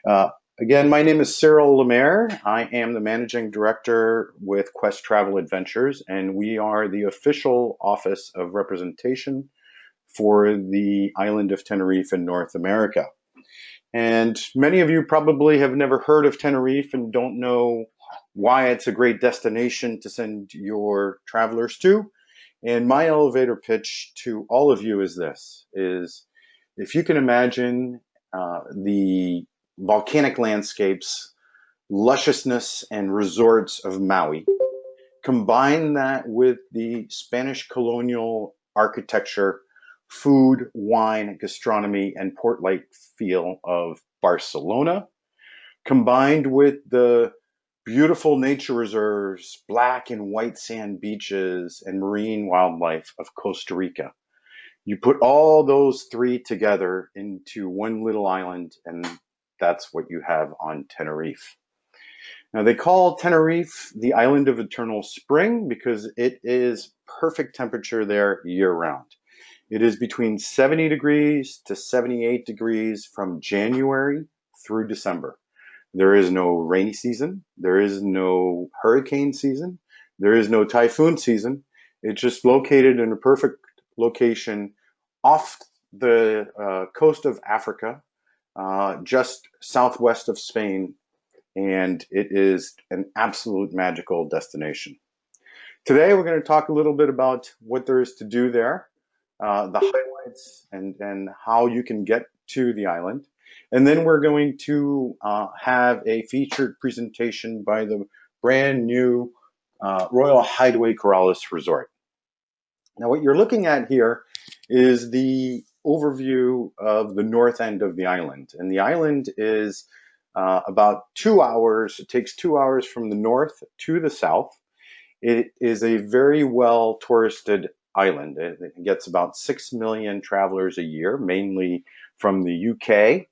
Uh, Again, my name is Cyril Lemaire. I am the managing director with Quest Travel Adventures, and we are the official office of representation for the island of Tenerife in North America. And many of you probably have never heard of Tenerife and don't know why it's a great destination to send your travelers to. And my elevator pitch to all of you is this, is if you can imagine the volcanic landscapes, lusciousness, and resorts of Maui, combine that with the Spanish colonial architecture, food, wine, gastronomy, and port-like feel of Barcelona, combined with the beautiful nature reserves, black and white sand beaches, and marine wildlife of Costa Rica. You put all those three together into one little island, and that's what you have on Tenerife. Now, they call Tenerife the island of eternal spring because it is perfect temperature there year round. It is between 70 degrees to 78 degrees from January through December. There is no rainy season. There is no hurricane season. There is no typhoon season. It's just located in a perfect location off the coast of Africa, just southwest of Spain, and it is an absolute magical destination. Today, we're going to talk a little bit about what there is to do there, the highlights, and how you can get to the island. And then we're going to have a featured presentation by the brand new Royal Hideaway Corales Resort. Now, what you're looking at here is the overview of the north end of the island. And the island is about 2 hours. It takes 2 hours from the north to the south. It is a very well touristed island. It gets about 6 million travelers a year, mainly from the UK,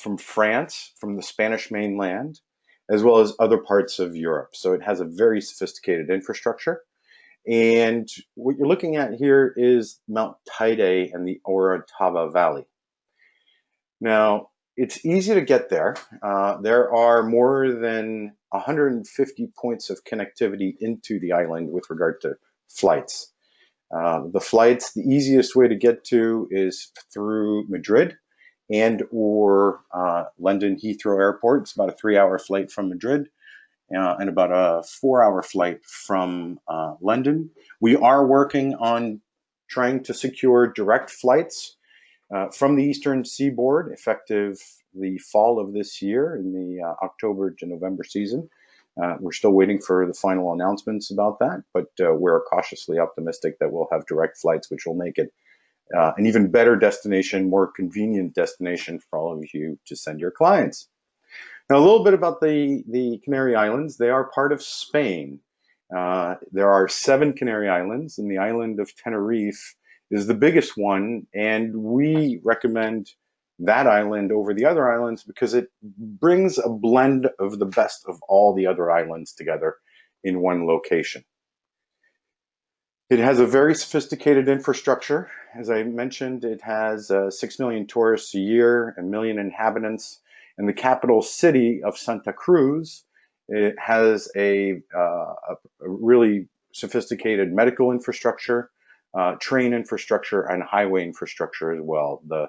from France, from the Spanish mainland, as well as other parts of Europe. So it has a very sophisticated infrastructure. And what you're looking at here is Mount Teide and the Orotava Valley. Now, it's easy to get there. There are more than 150 points of connectivity into the island with regard to flights. The flights, the easiest way to get to is through Madrid and or London Heathrow Airport. It's about a 3-hour flight from Madrid and about a 4-hour flight from London. We are working on trying to secure direct flights from the eastern seaboard, effective the fall of this year in the October to November season. We're still waiting for the final announcements about that, but we're cautiously optimistic that we'll have direct flights, which will make it an even better destination, more convenient destination for all of you to send your clients. Now, a little bit about the Canary Islands. They are part of Spain. There are 7 Canary Islands, and the island of Tenerife is the biggest one, and we recommend that island over the other islands because it brings a blend of the best of all the other islands together in one location. It has a very sophisticated infrastructure. As I mentioned, it has 6 million tourists a year, 1 million inhabitants, and the capital city of Santa Cruz, it has a really sophisticated medical infrastructure, train infrastructure, and highway infrastructure as well. The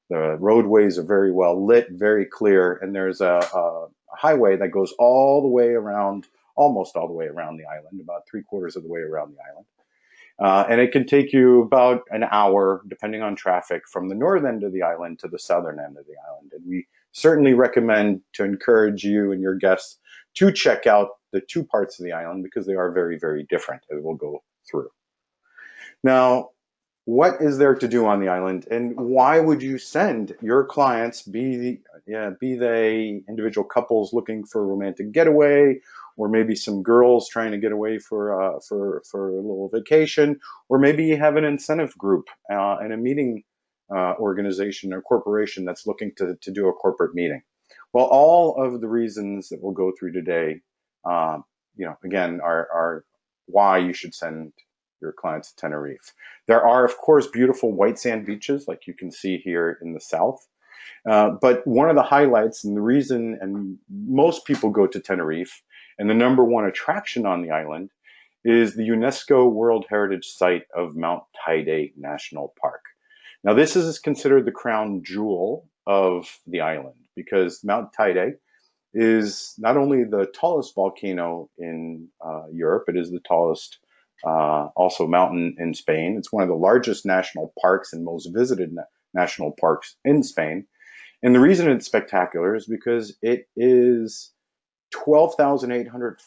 roadways are very well lit, very clear, and there's a highway that goes all the way around, almost all the way around the island, about 3/4 of the way around the island. And it can take you about an hour, depending on traffic, from the north end of the island to the southern end of the island. And we certainly recommend to encourage you and your guests to check out the 2 parts of the island because they are very, very different, as we'll go through. Now, what is there to do on the island, and why would you send your clients, be they individual couples looking for a romantic getaway, or maybe some girls trying to get away for a little vacation, or maybe you have an incentive group and a meeting organization or corporation that's looking to do a corporate meeting? Well, all of the reasons that we'll go through today, again, are why you should send your clients to Tenerife. There are, of course, beautiful white sand beaches like you can see here in the south. But one of the highlights and the reason, and most people go to Tenerife, and the number one attraction on the island is the UNESCO World Heritage Site of Mount Teide National Park. Now, this is considered the crown jewel of the island because Mount Teide is not only the tallest volcano in Europe, it is the tallest also mountain in Spain. It's one of the largest national parks and most visited national parks in Spain. And the reason it's spectacular is because it is 12,800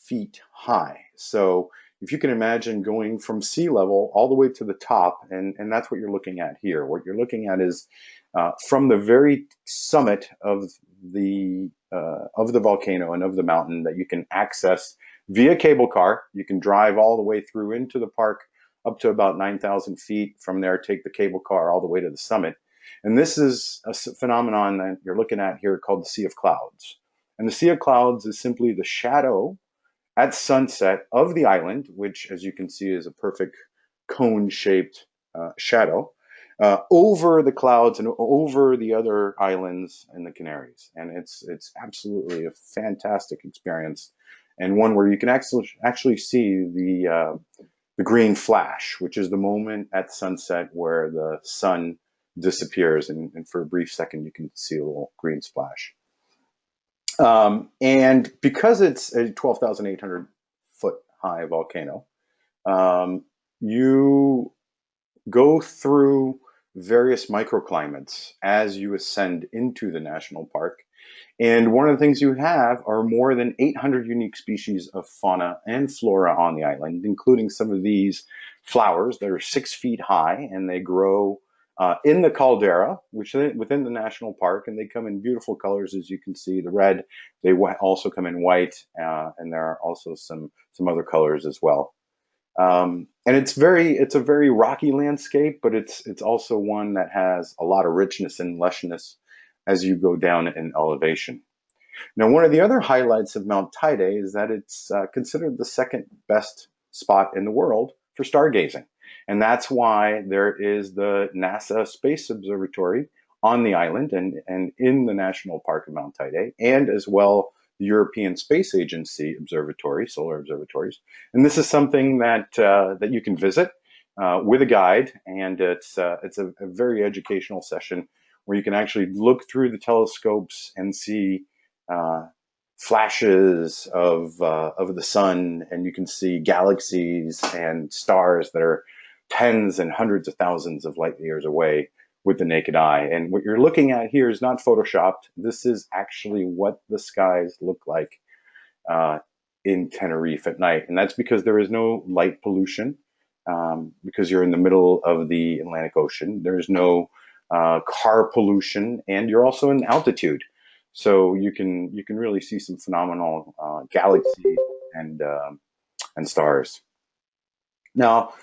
feet high. So if you can imagine going from sea level all the way to the top, and that's what you're looking at here. What you're looking at is from the very summit of the volcano and of the mountain that you can access via cable car. You can drive all the way through into the park up to about 9,000 feet. From there, take the cable car all the way to the summit. And this is a phenomenon that you're looking at here called the Sea of Clouds. And the Sea of Clouds is simply the shadow at sunset of the island, which, as you can see, is a perfect cone-shaped shadow over the clouds and over the other islands in the Canaries. And it's absolutely a fantastic experience, and one where you can actually see the green flash, which is the moment at sunset where the sun disappears, and for a brief second you can see a little green splash. And because it's a 12,800 foot high volcano, you go through various microclimates as you ascend into the national park. And one of the things you have are more than 800 unique species of fauna and flora on the island, including some of these flowers that are 6 feet high, and they grow in the caldera, which is within the national park, and they come in beautiful colors, as you can see. The red, they also come in white, and there are also some other colors as well. And it's a very rocky landscape, but it's also one that has a lot of richness and lushness as you go down in elevation. Now, one of the other highlights of Mount Teide is that it's considered the second best spot in the world for stargazing. And that's why there is the NASA Space Observatory on the island and in the National Park of Mount Teide, and as well the European Space Agency observatory, solar observatories. And this is something that that you can visit with a guide, and it's a very educational session where you can actually look through the telescopes and see flashes of the sun, and you can see galaxies and stars that are tens and hundreds of thousands of light years away with the naked eye. And what you're looking at here is not photoshopped. This is actually what the skies look like in Tenerife at night. And that's because there is no light pollution, because you're in the middle of the Atlantic Ocean. There's no car pollution, and you're also in altitude. So you can really see some phenomenal galaxies and stars. Now,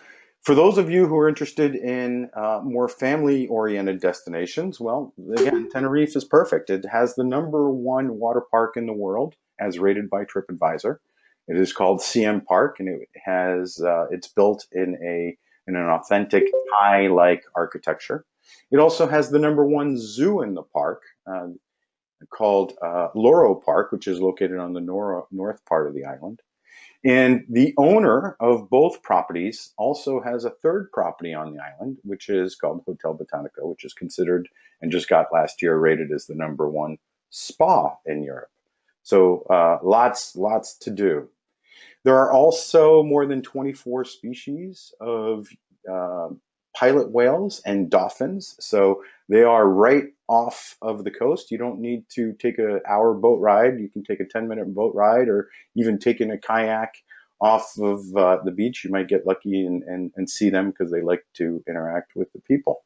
for those of you who are interested in more family-oriented destinations, well, again, Tenerife is perfect. It has the #1 water park in the world, as rated by TripAdvisor. It is called CM Park, and it has it's built in an authentic Thai-like architecture. It also has the #1 zoo in the park, called Loro Park, which is located on the north part of the island. And the owner of both properties also has a third property on the island, which is called Hotel Botanica, which is considered and just got last year rated as the #1 spa in Europe. So lots to do. There are also more than 24 species of pilot whales and dolphins. So they are right off of the coast. You don't need to take an hour boat ride. You can take a 10-minute boat ride, or even taking a kayak off of the beach. You might get lucky and see them because they like to interact with the people.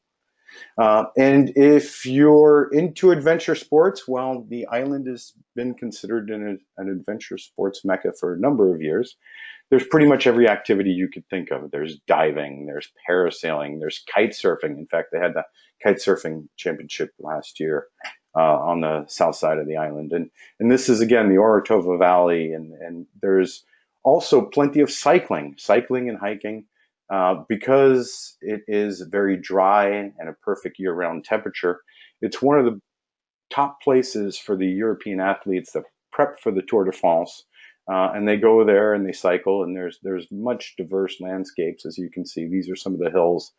And if you're into adventure sports, well, the island has been considered an adventure sports mecca for a number of years. There's pretty much every activity you could think of. There's diving, there's parasailing, there's kite surfing. In fact, they had the kite surfing championship last year on the south side of the island. And this is, again, the Orotava Valley. And there's also plenty of cycling and hiking. Because it is very dry and a perfect year-round temperature, It's one of the top places for the European athletes that prep for the Tour de France. And they go there and they cycle, and there's much diverse landscapes. As you can see, these are some of the hills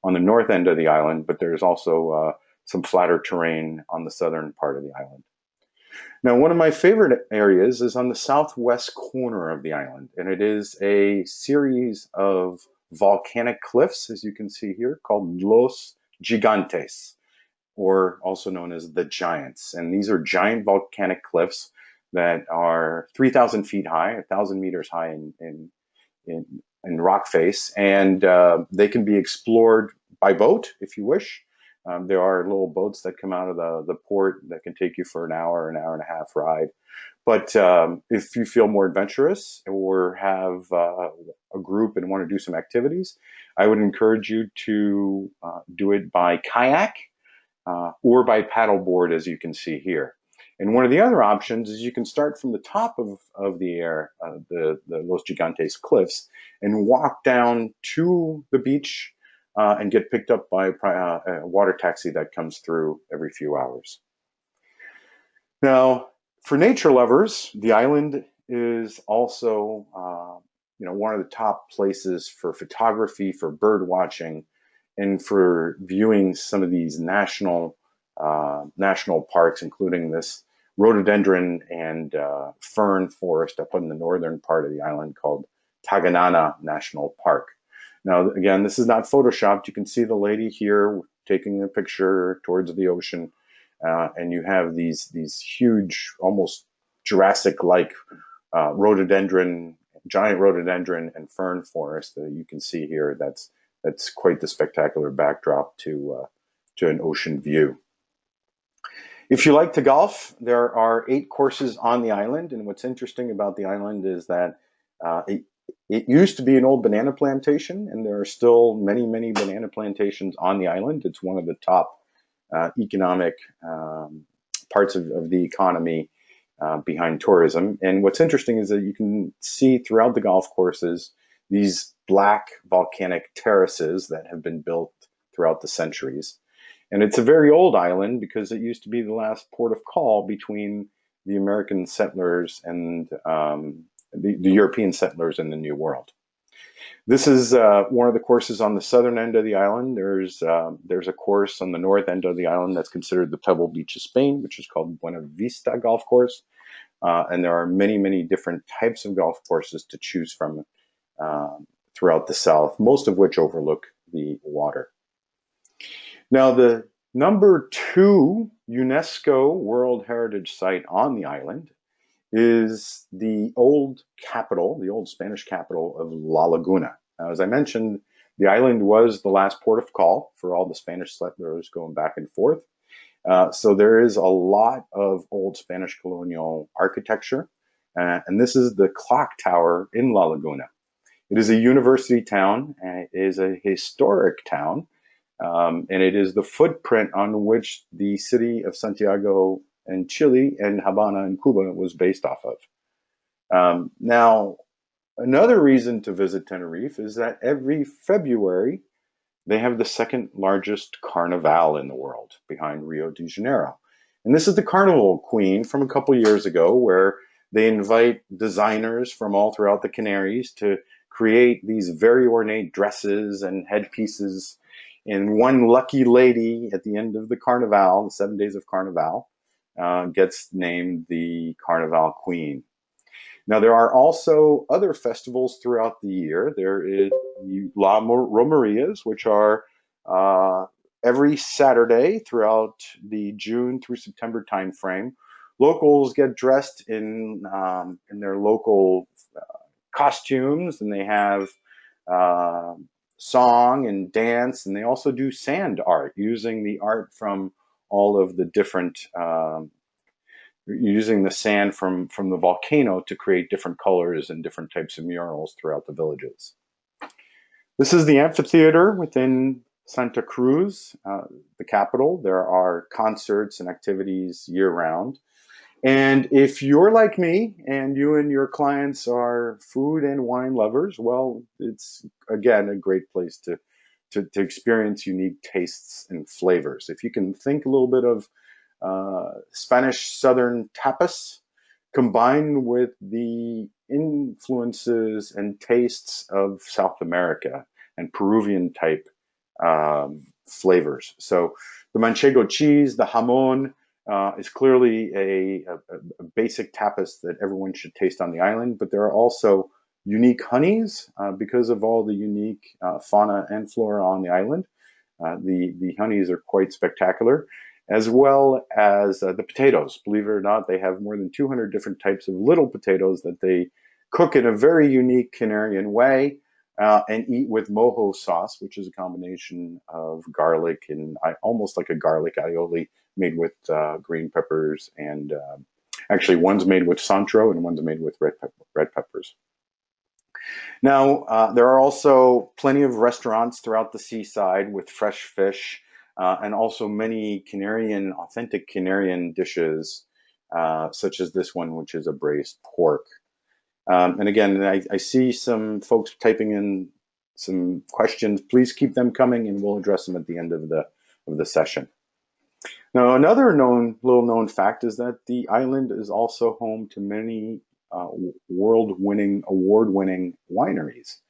on the north end of the island, but there's also some flatter terrain on the southern part of the island. Now, one of my favorite areas is on the southwest corner of the island, and it is a series of volcanic cliffs, as you can see here, called Los Gigantes, or also known as the Giants. And these are giant volcanic cliffs that are 3,000 feet high, 1,000 meters high in rock face, and they can be explored by boat if you wish. There are little boats that come out of the port that can take you for an hour and a half ride. But if you feel more adventurous or have a group and want to do some activities, I would encourage you to do it by kayak or by paddleboard, as you can see here. And one of the other options is you can start from the top of the Los Gigantes cliffs, and walk down to the beach and get picked up by a water taxi that comes through every few hours. Now, for nature lovers, the island is also one of the top places for photography, for bird watching, and for viewing some of these national parks, including this rhododendron and fern forest up in the northern part of the island called Taganana National Park. Now, again, this is not photoshopped. You can see the lady here taking a picture towards the ocean, and you have these huge, almost Jurassic-like giant rhododendron and fern forest that you can see here. That's quite the spectacular backdrop to an ocean view. If you like to golf, there are 8 courses on the island, and what's interesting about the island is that it used to be an old banana plantation, and there are still many, many banana plantations on the island. It's one of the top economic parts of the economy behind tourism. And what's interesting is that you can see throughout the golf courses these black volcanic terraces that have been built throughout the centuries. And it's a very old island because it used to be the last port of call between the American settlers and the European settlers in the New World. This is one of the courses on the southern end of the island. There's a course on the north end of the island that's considered the Pebble Beach of Spain, which is called Buena Vista Golf Course. And there are many, many different types of golf courses to choose from throughout the south, most of which overlook the water. Now, the number 2 UNESCO World Heritage Site on the island is the old Spanish capital of La Laguna. Now, as I mentioned, the island was the last port of call for all the Spanish settlers going back and forth. So there is a lot of old Spanish colonial architecture. And this is the clock tower in La Laguna. It is a university town, and it is a historic town. And it is the footprint on which the city of Santiago in Chile and Habana in Cuba was based off of. Now, another reason to visit Tenerife is that every February they have the second largest carnival in the world, behind Rio de Janeiro. And this is the Carnival Queen from a couple years ago, where they invite designers from all throughout the Canaries to create these very ornate dresses and headpieces. And one lucky lady at the end of the Carnival, the 7 days of Carnival, gets named the Carnival Queen. Now, there are also other festivals throughout the year. There is La Romerias, which are every Saturday throughout the June through September timeframe. Locals get dressed in their local costumes, and they have song and dance, and they also do sand art, using the art from all of the different using the sand from the volcano to create different colors and different types of murals throughout the villages. This is the amphitheater within Santa Cruz, the capital. There are concerts and activities year-round. And if you're like me and you and your clients are food and wine lovers, well, it's, again, a great place to experience unique tastes and flavors. If you can think a little bit of Spanish Southern tapas combined with the influences and tastes of South America and Peruvian type flavors. So the manchego cheese, the jamon, is clearly a basic tapas that everyone should taste on the island, but there are also unique honeys because of all the unique fauna and flora on the island. The honeys are quite spectacular, as well as the potatoes. Believe it or not, they have more than 200 different types of little potatoes that they cook in a very unique Canarian way and eat with mojo sauce, which is a combination of garlic and almost like a garlic aioli made with green peppers, and actually one's made with cilantro and one's made with red peppers. Now, there are also plenty of restaurants throughout the seaside with fresh fish and also many authentic Canarian dishes, such as this one, which is a braised pork. And again, I see some folks typing in some questions. Please keep them coming, and we'll address them at the end of the session. Now, another little known fact is that the island is also home to many award-winning wineries.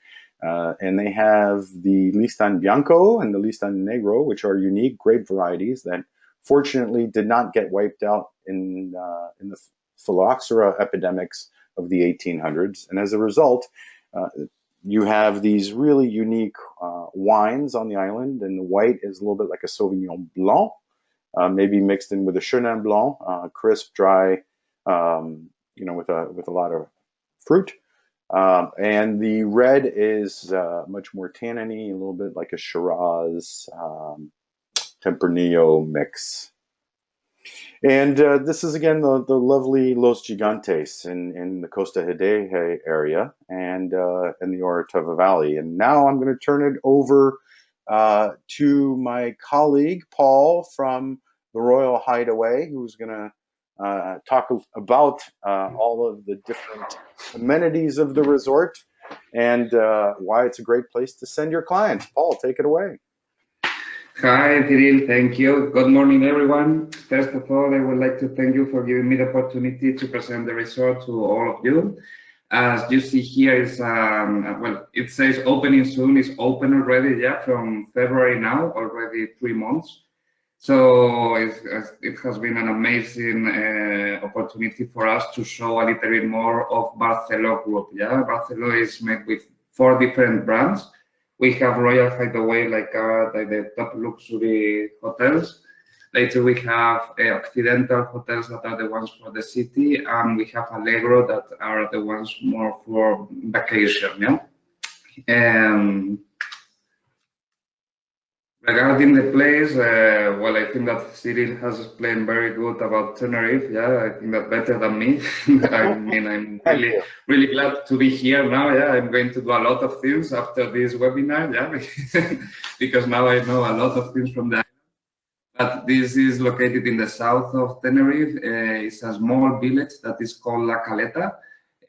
And they have the Listan Bianco and the Listan Negro, which are unique grape varieties that fortunately did not get wiped out in the phylloxera epidemics of the 1800s. And as a result, you have these really unique wines on the island, and the white is a little bit like a Sauvignon Blanc, maybe mixed in with a Chenin Blanc, crisp, dry, with a lot of fruit. And the red is much more tanniny, a little bit like a Shiraz Tempranillo mix. And this is, again, the lovely Los Gigantes in the Costa Adeje area and in the Orotava Valley. And now I'm going to turn it over to my colleague, Paul, from the Royal Hideaway, who's going to talk about all of the different amenities of the resort and why it's a great place to send your clients. Paul, take it away. Hi, Cyril. Thank you. Good morning, everyone. First of all, I would like to thank you for giving me the opportunity to present the resort to all of you. As you see here, is well, it says opening soon. It's open already, yeah, from February now, already 3 months. So it has been an amazing opportunity for us to show a little bit more of Barceló Group. Yeah, Barceló is made with 4 different brands. We have Royal Hideaway, like the top luxury hotels. Later we have Occidental hotels that are the ones for the city, and we have Allegro that are the ones more for vacation. Yeah. Regarding the place, well, I think that Cyril has explained very good about Tenerife. Yeah, I think that better than me. I mean, I'm really glad to be here now. Yeah, I'm going to do a lot of things after this webinar. Yeah, because now I know a lot of things from the island. But this is located in the south of Tenerife. It's a small village that is called La Caleta.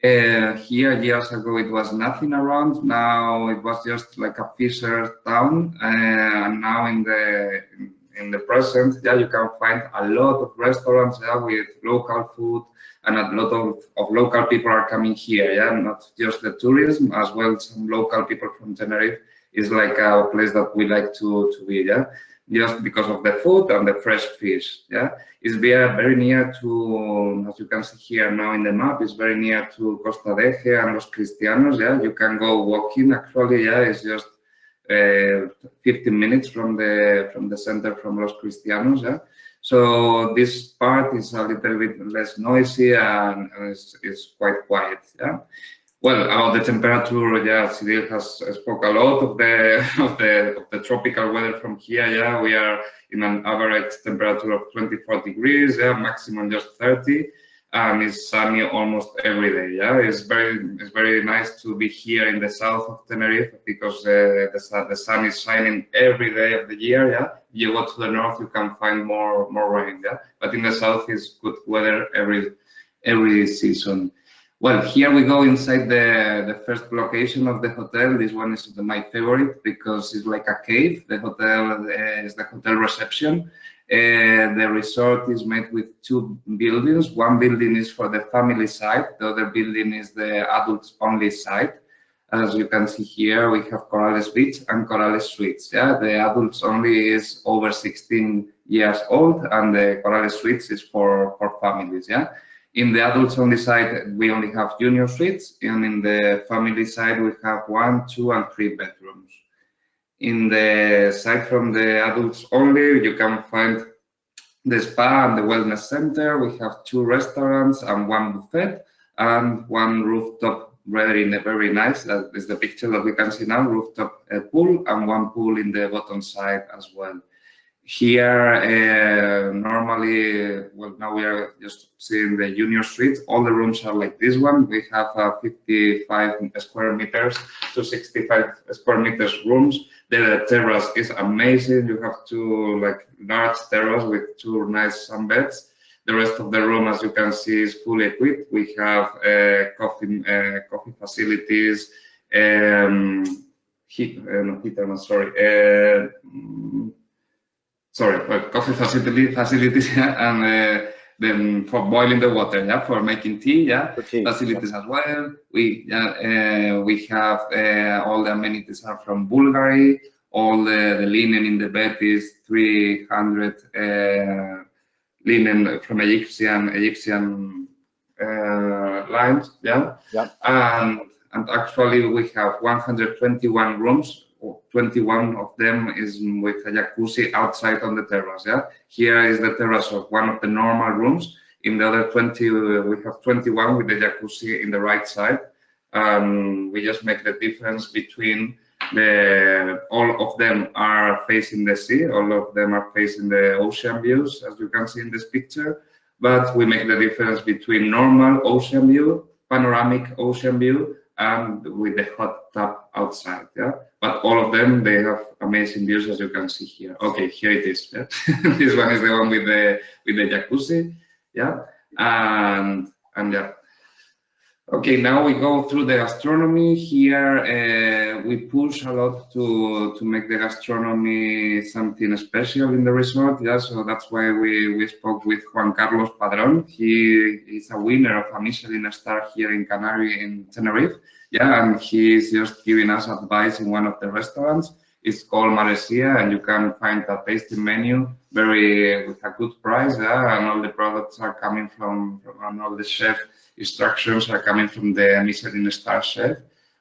Here years ago it was nothing around. Now it was just like a fisher town, and now in the present, yeah, you can find a lot of restaurants, yeah, with local food, and a lot of local people are coming here. Yeah, not just the tourism, as well some local people from Tenerife. Is like a place that we like to be. Yeah. Just because of the food and the fresh fish. Yeah, it's very near to, as you can see here now in the map, it's very near to Costa Adeje and Los Cristianos. Yeah, you can go walking. Actually, yeah, it's just 15 minutes from the center from Los Cristianos. Yeah, so this part is a little bit less noisy and it's quite quiet. Yeah. Well, about the temperature, yeah, Cyril has spoke a lot of the tropical weather from here. Yeah, we are in an average temperature of 24 degrees. Yeah, maximum just 30, and it's sunny almost every day. Yeah, it's very nice to be here in the south of Tenerife because the sun is shining every day of the year. Yeah, you go to the north, you can find more rain. Yeah, but in the south is good weather every season. Well, here we go inside the first location of the hotel. This one is my favorite because it's like a cave. The hotel is the hotel reception. The resort is made with two buildings. One building is for the family side. The other building is the adults only side. As you can see here, we have Corales Beach and Corales Suites. Yeah, the adults only is over 16 years old, and the Corales Suites is for families. Yeah. In the adults only side, we only have junior suites, and in the family side, we have 1, 2, and 3 bedrooms. In the side from the adults only, you can find the spa and the wellness center. We have 2 restaurants and 1 buffet and 1 rooftop, very nice. That is the picture that we can see now, rooftop pool, and 1 pool in the bottom side as well. Here, normally, well, now we are just seeing the junior suite. All the rooms are like this one. We have 55 square meters to 65 square meters rooms. The terrace is amazing. You have 2 like large terrace with 2 nice sunbeds. The rest of the room, as you can see, is fully equipped. We have coffee facilities, coffee facilities, and then for boiling the water, yeah, for making tea, yeah, facilities as well. We have all the amenities are from Bulgaria. All the linen in the bed is 300 linen from Egyptian lines, yeah. And actually we have 121 rooms. 21 of them is with a jacuzzi outside on the terrace. Yeah, here is the terrace of one of the normal rooms. In the other 20, we have 21 with the jacuzzi in the right side. We just make the difference between all of them are facing the sea. All of them are facing the ocean views, as you can see in this picture. But we make the difference between normal ocean view, panoramic ocean view, and with the hot tub outside, yeah. But all of them, they have amazing views, as you can see here. Okay, here it is. Yeah? This one is the one with the jacuzzi, yeah, and yeah. Okay, now we go through the gastronomy. Here we push a lot to make the gastronomy something special in the resort. Yeah, so that's why we spoke with Juan Carlos Padrón. He is a winner of a Michelin star here in Canary in Tenerife. Yeah, and he is just giving us advice in one of the restaurants. It's called Maresia, and you can find a tasting menu with a good price. Yeah, and all the products are coming from and all the chef instructions are coming from the Michelin star chef.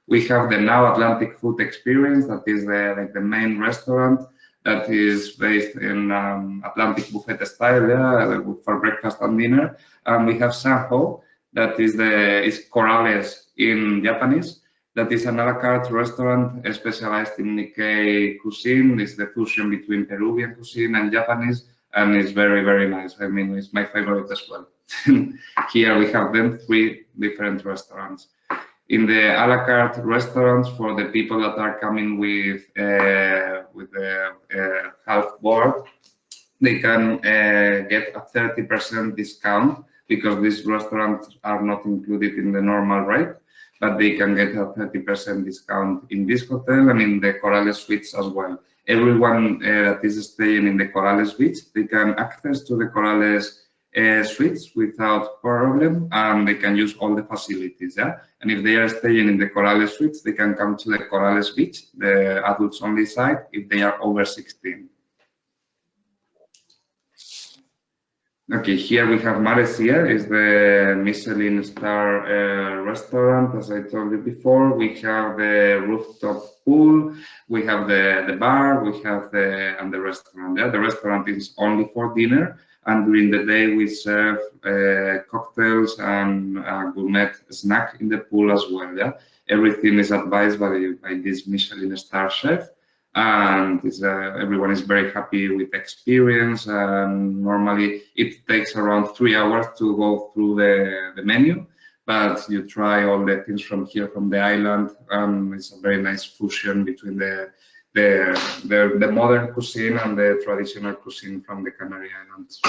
We have the Now Atlantic Food Experience, that is the main restaurant that is based in Atlantic buffet style, yeah, for breakfast and dinner. And we have Sanho, that is Corales in Japanese. That is an a la carte restaurant specialized in Nikkei cuisine. It's the fusion between Peruvian cuisine and Japanese, and it's very nice. I mean, it's my favorite as well. Here we have them 3 different restaurants. In the a la carte restaurants, for the people that are coming with the half board, they can get a 30% discount because these restaurants are not included in the normal rate, but they can get a 30% discount in this hotel and in the Corales Suites as well. Everyone that is staying in the Corales Beach, they can access to the Corales Suites without problem, and they can use all the facilities. Yeah, and if they are staying in the Corales Suites, they can come to the Corales Beach, the adults only side, if they are over 16. Okay, here we have Maresia, is the Michelin star restaurant. As I told you before, we have the rooftop pool, we have the bar, we have the restaurant. Yeah, the restaurant is only for dinner, and during the day we serve cocktails and gourmet snack in the pool as well. Yeah, everything is advised by this Michelin star chef. And everyone is very happy with the experience, and normally it takes around 3 hours to go through the menu, but you try all the things from here, from the island, and it's a very nice fusion between the modern cuisine and the traditional cuisine from the Canary Islands.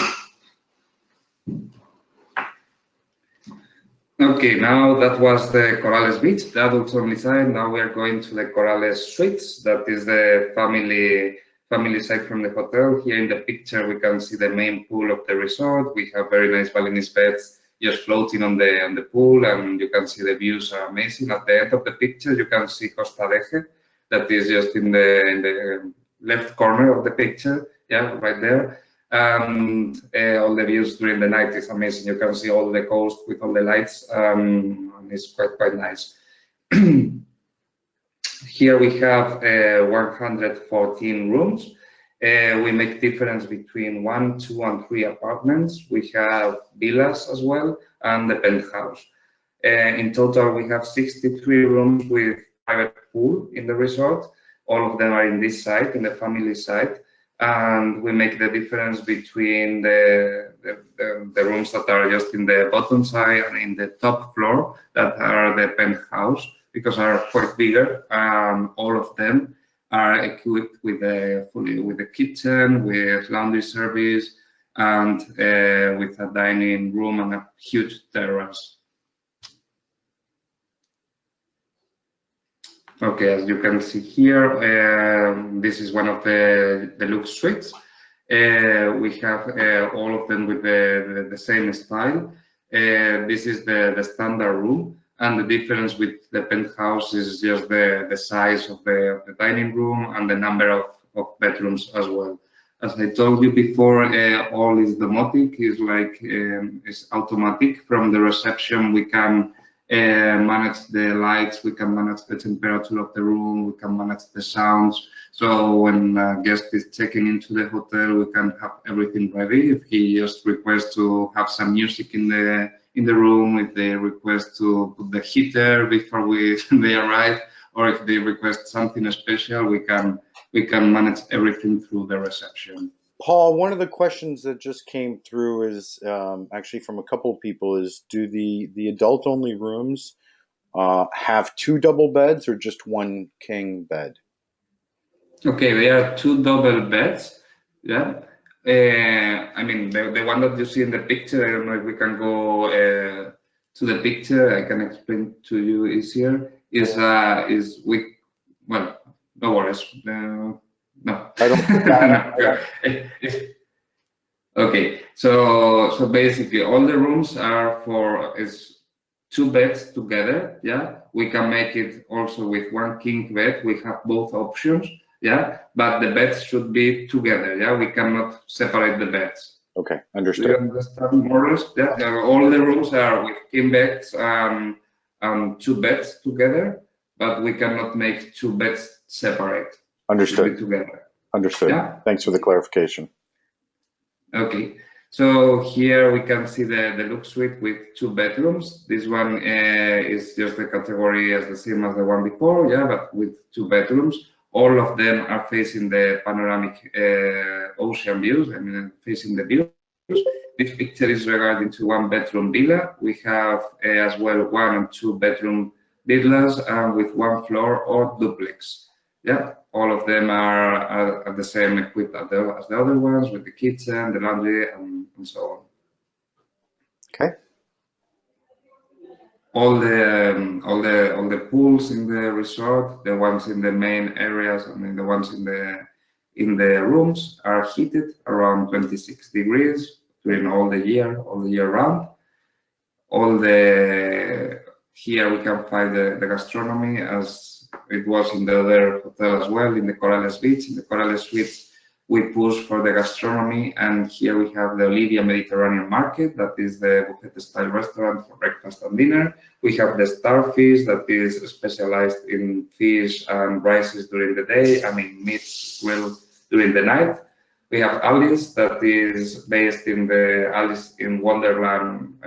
Okay. Okay, now that was the Corales Beach, the adults only side. Now we are going to the Corales Suites. That is the family side from the hotel. Here in the picture, we can see the main pool of the resort. We have very nice Balinese beds just floating on the pool, and you can see the views are amazing. At the end of the picture, you can see Costa Adeje. That is just in the left corner of the picture. Yeah, right there. And all the views during the night is amazing. You can see all the coast with all the lights, and it's quite nice. Here we have 114 rooms. We make difference between 1, 2, and 3 apartments. We have villas as well, and the penthouse. In total, we have 63 rooms with private pool in the resort. All of them are in this side, in the family side. And we make the difference between the rooms that are just in the bottom side and in the top floor that are the penthouse, because are quite bigger. All of them are equipped with a kitchen, with laundry service, and with a dining room and a huge terrace. Okay, as you can see here, this is one of the deluxe suites. We have all of them with the same style. This is the standard room, and the difference with the penthouse is just the size of the dining room and the number of bedrooms as well. As I told you before, all is domotic, is like it's automatic. From the reception, we can manage the lights, we can manage the temperature of the room, we can manage the sounds. So when a guest is checking into the hotel, we can have everything ready. If he just requests to have some music in the room, if they request to put the heater before they arrive, or if they request something special, we can manage everything through the reception. Paul, one of the questions that just came through is actually from a couple of people is, do the adult-only rooms have 2 double beds or just 1 king bed? Okay, there are 2 double beds. Yeah, I mean the one that you see in the picture. I don't know if we can go to the picture. I can explain to you easier. Is well, no worries. No. I don't. Okay, so basically all the rooms are is 2 beds together. Yeah, we can make it also with 1 king bed. We have both options. Yeah, but the beds should be together. Yeah, we cannot separate the beds. Okay, understood. Do you understand more or less? Yeah, all the rooms are with king beds and 2 beds together, but we cannot make 2 beds separate. Understood. Together. Understood. Yeah? Thanks for the clarification. Okay, so here we can see the deluxe suite with 2 bedrooms. This one is just the category as the same as the one before, yeah, but with 2 bedrooms. All of them are facing the panoramic ocean views, I mean, facing the views. This picture is regarding to 1 bedroom villa. We have as well 1 and 2 bedroom villas with 1 floor or duplex. Yeah, all of them are the same equipped as the other ones, with the kitchen, the laundry, and so on. Okay. All the pools in the resort, the ones in the main areas, and then the ones in the rooms are heated around 26 degrees during all the year round. Here we can find the gastronomy as it was in the other hotel as well, in the Corales Beach. In the Corales Suites, we push for the gastronomy, and here we have the Olivia Mediterranean Market, that is the buffet-style restaurant for breakfast and dinner. We have the Starfish, that is specialized in fish and rices during the day, I mean meat grilled during the night. We have Alice, that is based in the Alice in Wonderland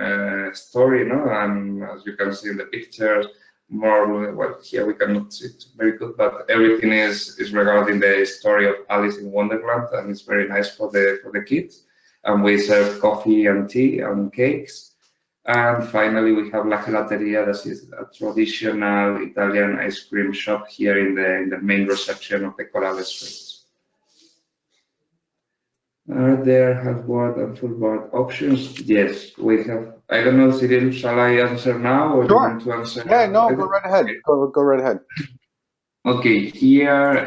story, you know, and as you can see in the pictures, well, here we cannot see it very good, but everything is regarding the story of Alice in Wonderland, and it's very nice for the kids. And we serve coffee and tea and cakes. And finally, we have La Gelateria, that is a traditional Italian ice cream shop here in the main reception of the Corales Suites. Are there half board and full board options? Yes, we have I don't know, Cyril, shall I answer now or you Sure. want to answer Yeah, no, go later? right ahead. Okay. Go right ahead. Okay, here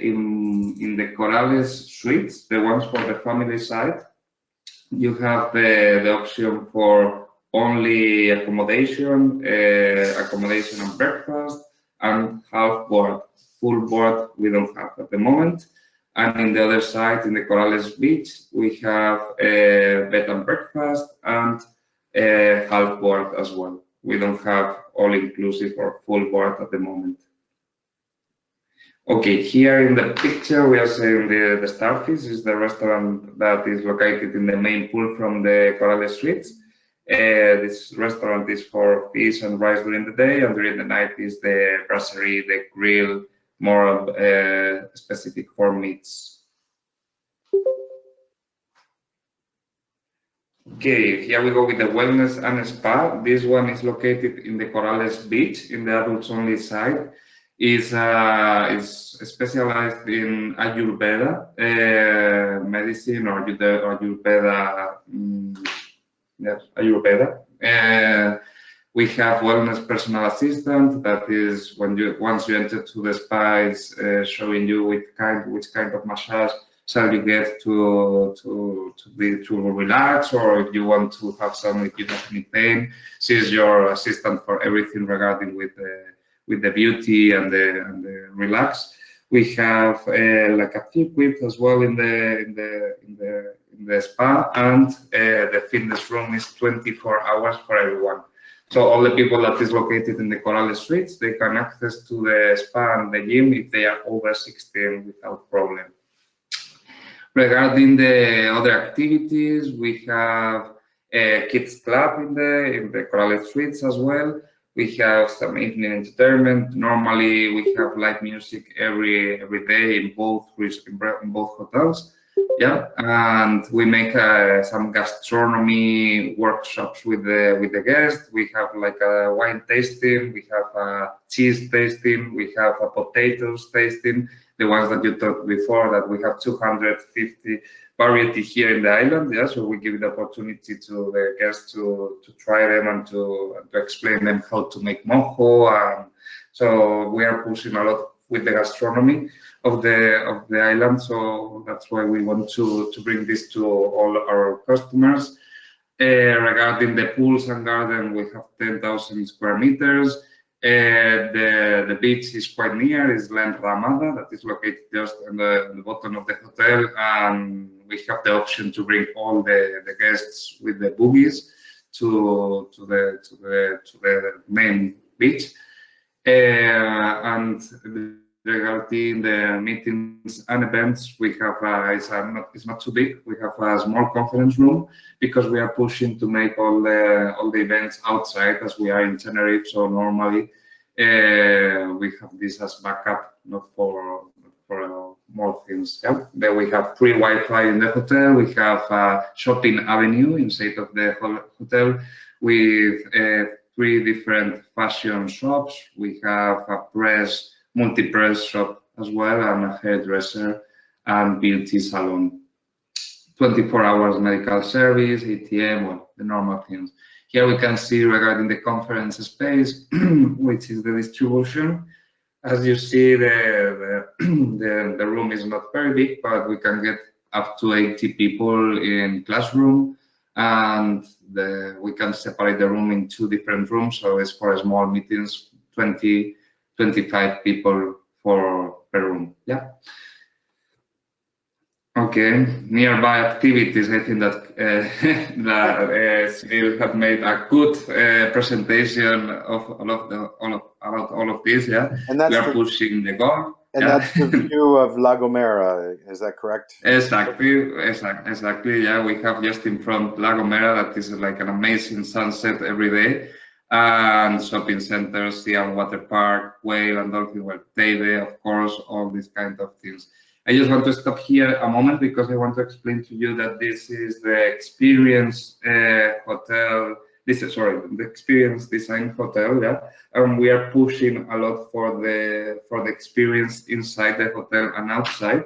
in the Corales suites, the ones for the family side, you have the option for only accommodation, accommodation and breakfast, and half board. Full board we don't have at the moment. And in the other side, in the Corales Beach, we have bed and breakfast and half board as well. We don't have all inclusive or full board at the moment. Okay, here in the picture we are seeing the Starfish is the restaurant that is located in the main pool from the Corales Suites. This restaurant is for fish and rice during the day, and during the night is the brasserie, the grill, more specific for meats. Okay, here we go with the wellness and spa. This one is located in the Corales Beach in the adults only side. Is specialized in Ayurveda medicine or Ayurveda. Yes, Ayurveda. We have wellness personal assistant that is when you once you enter to the spa, is showing you which kind of massage shall you get to relax, or if you want to have some, if you have any pain, she is your assistant for everything regarding with the beauty and the relax. We have like a tea equipped as well in the spa, and the fitness room is 24 hours for everyone. So all the people that is located in the Corales Suites, they can access to the spa and the gym if they are over 16 without problem. Regarding the other activities, we have a kids club in the Corales Suites as well. We have some evening entertainment. Normally, we have live music every day in both hotels. Yeah, and we make some gastronomy workshops with the guests. We have like a wine tasting. We have a cheese tasting. We have a potatoes tasting. The ones that you talked before, that we have 250 variety here in the island. Yeah, so we give the opportunity to the guests to try them and to explain them how to make mojo. And so we are pushing a lot with the gastronomy of the island. So that's why we want to bring this to all our customers. Regarding the pools and garden, we have 10,000 square meters. The beach is quite near, is Enramada, that is located just on the bottom of the hotel, and we have the option to bring all the guests with the boogies to the main beach. And regarding the meetings and events, we have it's not too big. We have a small conference room because we are pushing to make all the events outside, as we are in Tenerife. So normally we have this as backup, not for more things. Yeah. Then we have free Wi-Fi in the hotel. We have a shopping avenue inside of the hotel with 3 different fashion shops. We have a multi-press shop as well, and a hairdresser and beauty salon. 24 hours medical service, ATM, well, the normal things. Here we can see regarding the conference space, which is the distribution. As you see, the room is not very big, but we can get up to 80 people in classroom, and we can separate the room in 2 different rooms. So it's for small meetings, 25 people per room. Yeah. Okay. Nearby activities. I think that Cyril had made a good presentation of about all of this. Yeah. And that's we are pushing the goal. And that's the view of La Gomera. Is that correct? Exactly. Yeah. We have just in front La Gomera, that is like an amazing sunset every day. And shopping centers, sea and water park, whale and dolphin, well, Teide, of course, all these kind of things. I just want to stop here a moment because I want to explain to you that this is the experience hotel. The experience design hotel. Yeah, and we are pushing a lot for the experience inside the hotel and outside.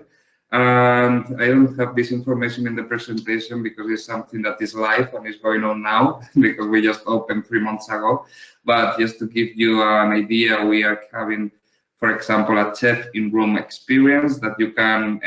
And I don't have this information in the presentation because it's something that is live and is going on now because we just opened 3 months ago. But just to give you an idea, we are having, for example, a chef in room experience that you can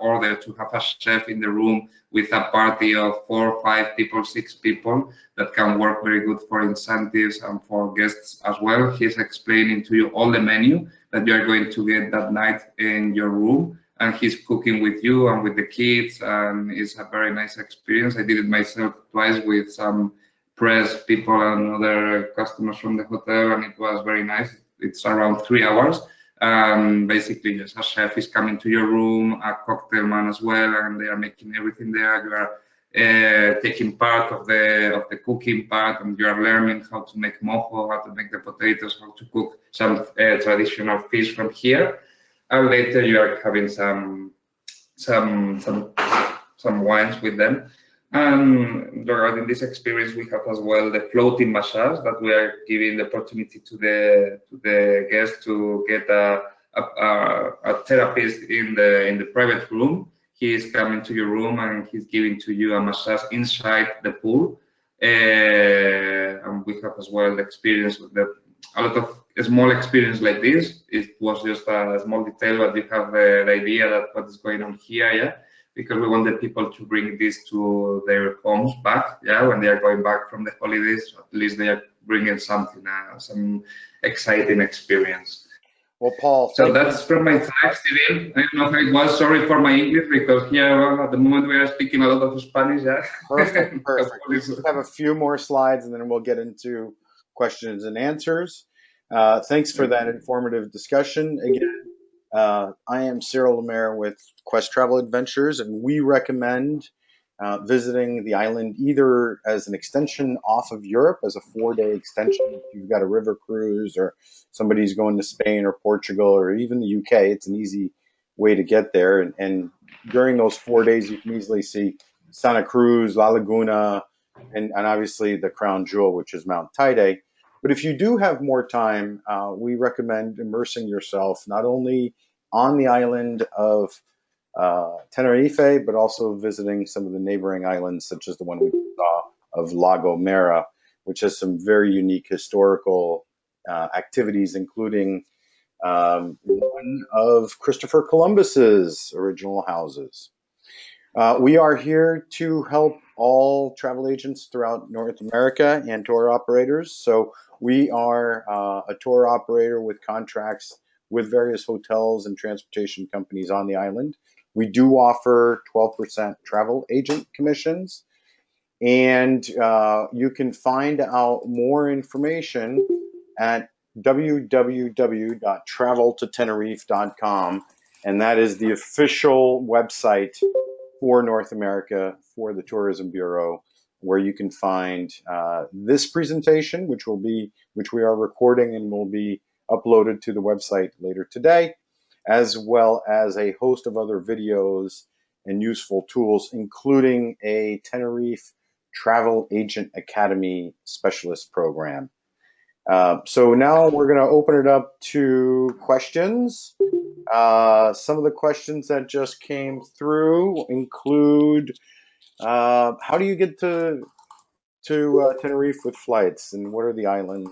order to have a chef in the room with a party of 4, 5 people, 6 people that can work very good for incentives and for guests as well. He's explaining to you all the menu that you are going to get that night in your room, and he's cooking with you and with the kids, and it's a very nice experience. I did it myself twice with some press people and other customers from the hotel, and it was very nice. It's around 3 hours. Basically, just a chef is coming to your room, a cocktail man as well, and they are making everything there. You are taking part of the cooking part, and you are learning how to make mojo, how to make the potatoes, how to cook some traditional fish from here. And later you are having some wines with them. And regarding this experience, we have as well the floating massage that we are giving the opportunity to the guests to get a therapist in the private room. He is coming to your room and he's giving to you a massage inside the pool. And we have as well the experience with a lot of small experience like this. It was just a small detail, but you have the idea that what is going on here, yeah, because we want the people to bring this to their homes back, yeah, when they are going back from the holidays. At least they are bringing something, some exciting experience. Well, Paul, so that's from my side, Cyril. I don't know how it was. Sorry for my English, because here at the moment we are speaking a lot of Spanish. Yeah. Perfect. We have a few more slides, and then we'll get into questions and answers. Thanks for that informative discussion. Again, I am Cyril Lemaire with Quest Travel Adventures, and we recommend visiting the island either as an extension off of Europe, as a 4-day extension. If you've got a river cruise, or somebody's going to Spain or Portugal or even the UK, it's an easy way to get there. And during those 4 days, you can easily see Santa Cruz, La Laguna, and obviously the crown jewel, which is Mount Teide. But if you do have more time, we recommend immersing yourself not only on the island of Tenerife, but also visiting some of the neighboring islands, such as the one we saw of La Gomera, which has some very unique historical activities, including one of Christopher Columbus's original houses. We are here to help all travel agents throughout North America and tour operators. So we are a tour operator with contracts with various hotels and transportation companies on the island. We do offer 12% travel agent commissions, and you can find out more information at www.traveltotenerife.com, and that is the official website for North America for the Tourism Bureau, where you can find this presentation, which we are recording and will be uploaded to the website later today, as well as a host of other videos and useful tools, including a Tenerife Travel Agent Academy Specialist Program. So now we're going to open it up to questions. Some of the questions that just came through include, how do you get to Tenerife with flights, and what are the island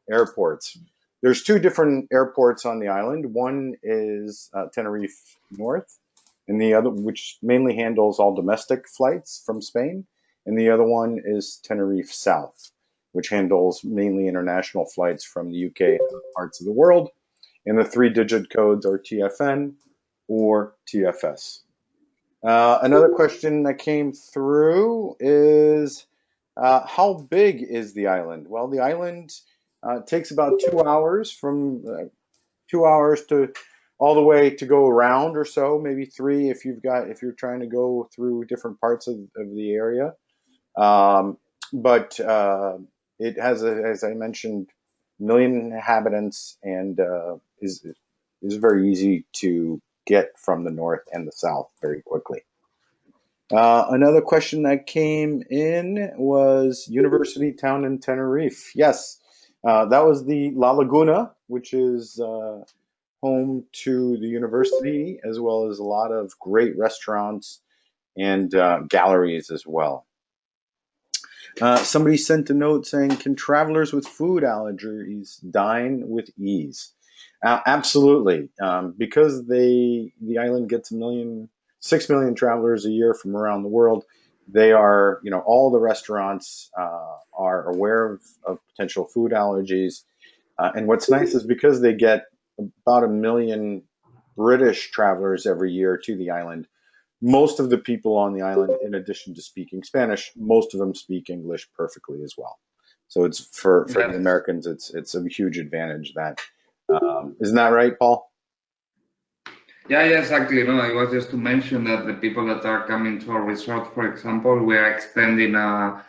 airports? There's 2 different airports on the island. One is Tenerife North, and the other, which mainly handles all domestic flights from Spain, and the other one is Tenerife South, which handles mainly international flights from the UK and other parts of the world. And the 3-digit codes are TFN or TFS. Another question that came through is, how big is the island? Well, the island takes about 2 hours, from 2 hours to all the way to go around, or so, maybe 3 if you're trying to go through different parts of the area. But it has, as I mentioned, 1 million inhabitants, and is very easy to get from the north and the south very quickly. Another question that came in was University Town in Tenerife. Yes, that was the La Laguna, which is home to the university, as well as a lot of great restaurants and galleries as well. Somebody sent a note saying, "Can travelers with food allergies dine with ease?" Absolutely, because the island gets 6 million travelers a year from around the world. They are, all the restaurants are aware of potential food allergies. And what's nice is because they get about 1 million British travelers every year to the island, most of the people on the island, in addition to speaking Spanish, most of them speak English perfectly as well. So it's for the Yes. Americans, it's a huge advantage that isn't that right, Paul? Yeah, yeah, exactly. No, I was just to mention that the people that are coming to our resort, for example, we are extending a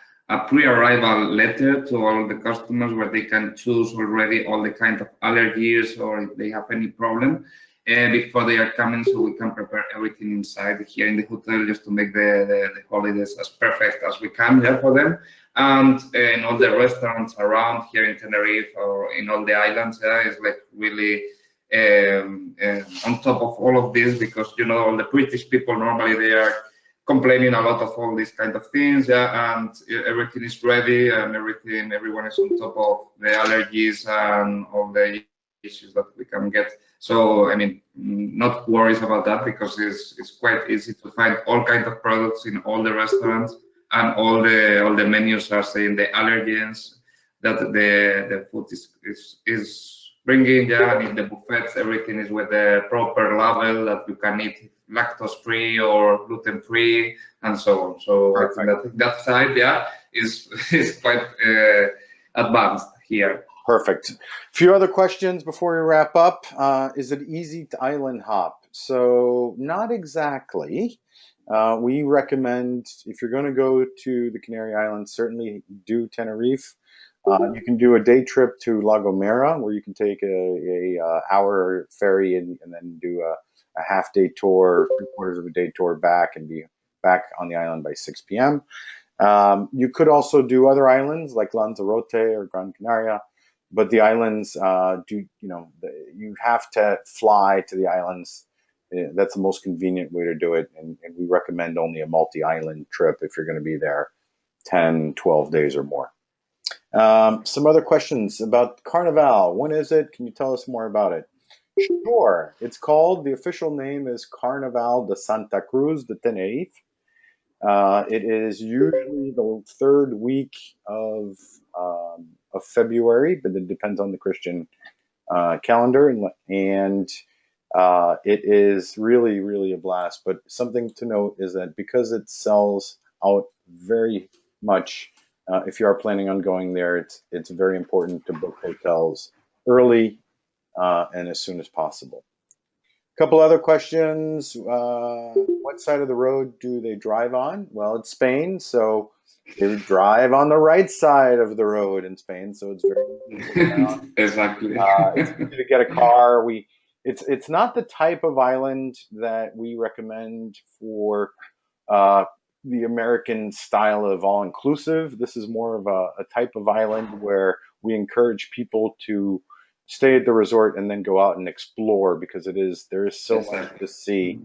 pre-arrival letter to all the customers where they can choose already all the kind of allergies or if they have any problem before they are coming, so we can prepare everything inside here in the hotel just to make the holidays as perfect as we can, yeah, for them. And in all the restaurants around here in Tenerife or in all the islands, yeah, it's like really on top of all of this, because all the British people normally they are complaining a lot of all these kind of things, yeah, and everything is ready and everyone is on top of the allergies and all the issues that we can get. So I mean, not worries about that, because it's quite easy to find all kinds of products in all the restaurants, and all the menus are saying the allergens that the food is bringing, yeah, and in the buffets, everything is with the proper label that you can eat lactose free or gluten free and so on. So I think Perfect. that side, yeah, is is quite advanced here. Perfect. A few other questions before we wrap up. Is it easy to island hop? So, not exactly. We recommend, if you're going to go to the Canary Islands, certainly do Tenerife. You can do a day trip to La Gomera, where you can take a hour ferry and then do a half day tour, 3/4 of a day tour back, and be back on the island by 6 p.m. You could also do other islands like Lanzarote or Gran Canaria, but the islands you have to fly to the islands. That's the most convenient way to do it, and we recommend only a multi-island trip if you're going to be there 10, 12 days or more. Some other questions about Carnival. When is it? Can you tell us more about it? Sure. It's called, the official name is Carnaval de Santa Cruz de Tenerife. It is usually the third week of February, but it depends on the Christian calendar, and it is really, really a blast. But something to note is that because it sells out very much, if you are planning on going there, it's very important to book hotels early and as soon as possible. Couple other questions. What side of the road do they drive on? Well, it's Spain, so they drive on the right side of the road in Spain, so it's very easy to get around. Exactly. It's easy to get a car. It's not the type of island that we recommend for uh, the American style of all inclusive. This is more of a type of island where we encourage people to stay at the resort and then go out and explore, because there is so much Exactly. to see.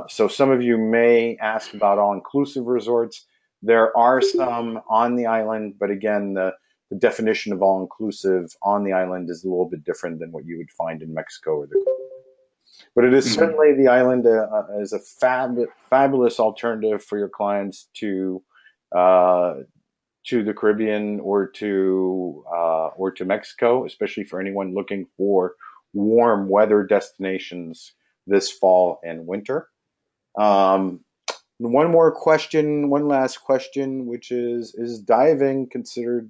So some of you may ask about all inclusive resorts. There are some on the island, but again, the definition of all inclusive on the island is a little bit different than what you would find in Mexico or the Caribbean. But it is Mhm. certainly, the island is a fabulous alternative for your clients uh, to the Caribbean or to Mexico, especially for anyone looking for warm weather destinations this fall and winter. Um, one last question, which is diving considered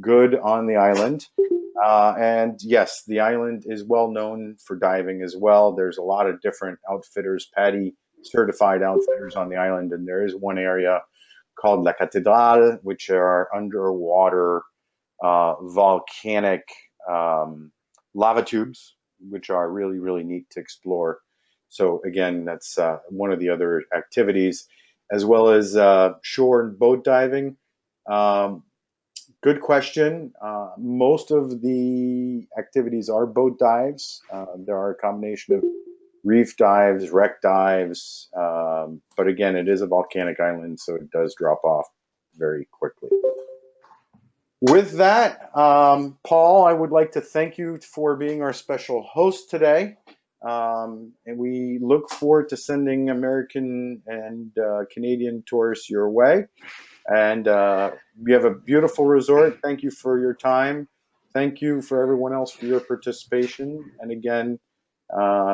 good on the island? And yes, the island is well known for diving as well. There's a lot of different outfitters, PADI certified outfitters on the island, and there is one area called La Catedral, which are underwater volcanic lava tubes, which are really, really neat to explore. So again, that's one of the other activities, as well as shore and boat diving. Um, Good question. Most of the activities are boat dives. There are a combination of reef dives, wreck dives, but again, it is a volcanic island, so it does drop off very quickly. With that, Paul, I would like to thank you for being our special host today. And we look forward to sending American and Canadian tourists your way. And you have a beautiful resort. Thank you for your time. Thank you for everyone else for your participation. And again,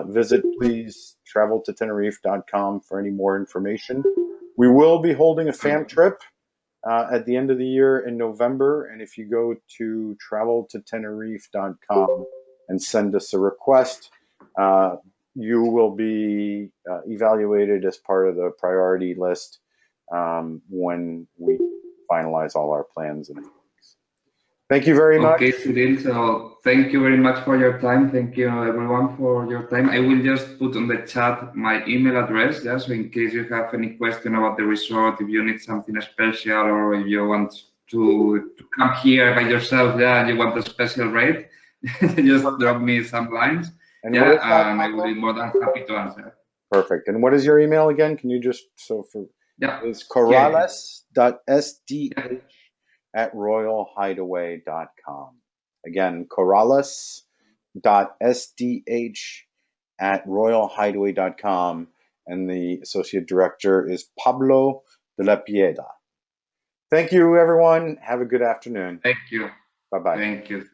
visit please traveltotenerife.com for any more information. We will be holding a fam trip at the end of the year in November. And if you go to traveltotenerife.com and send us a request, you will be evaluated as part of the priority list when we finalize all our plans and things. Thank you very much. Okay, Cyril, so thank you very much for your time. Thank you everyone for your time. I will just put on the chat my email address, so in case you have any question about the resort, if you need something special, or if you want to come here by yourself, and you want a special rate, just drop me some lines, and I will be more than happy to answer. Perfect. And what is your email again? Can you just, it's corales.sdh@royalhideaway.com. Again, corales.sdh@royalhideaway.com. And the associate director is Pablo de la Piedra. Thank you, everyone. Have a good afternoon. Thank you. Bye-bye. Thank you.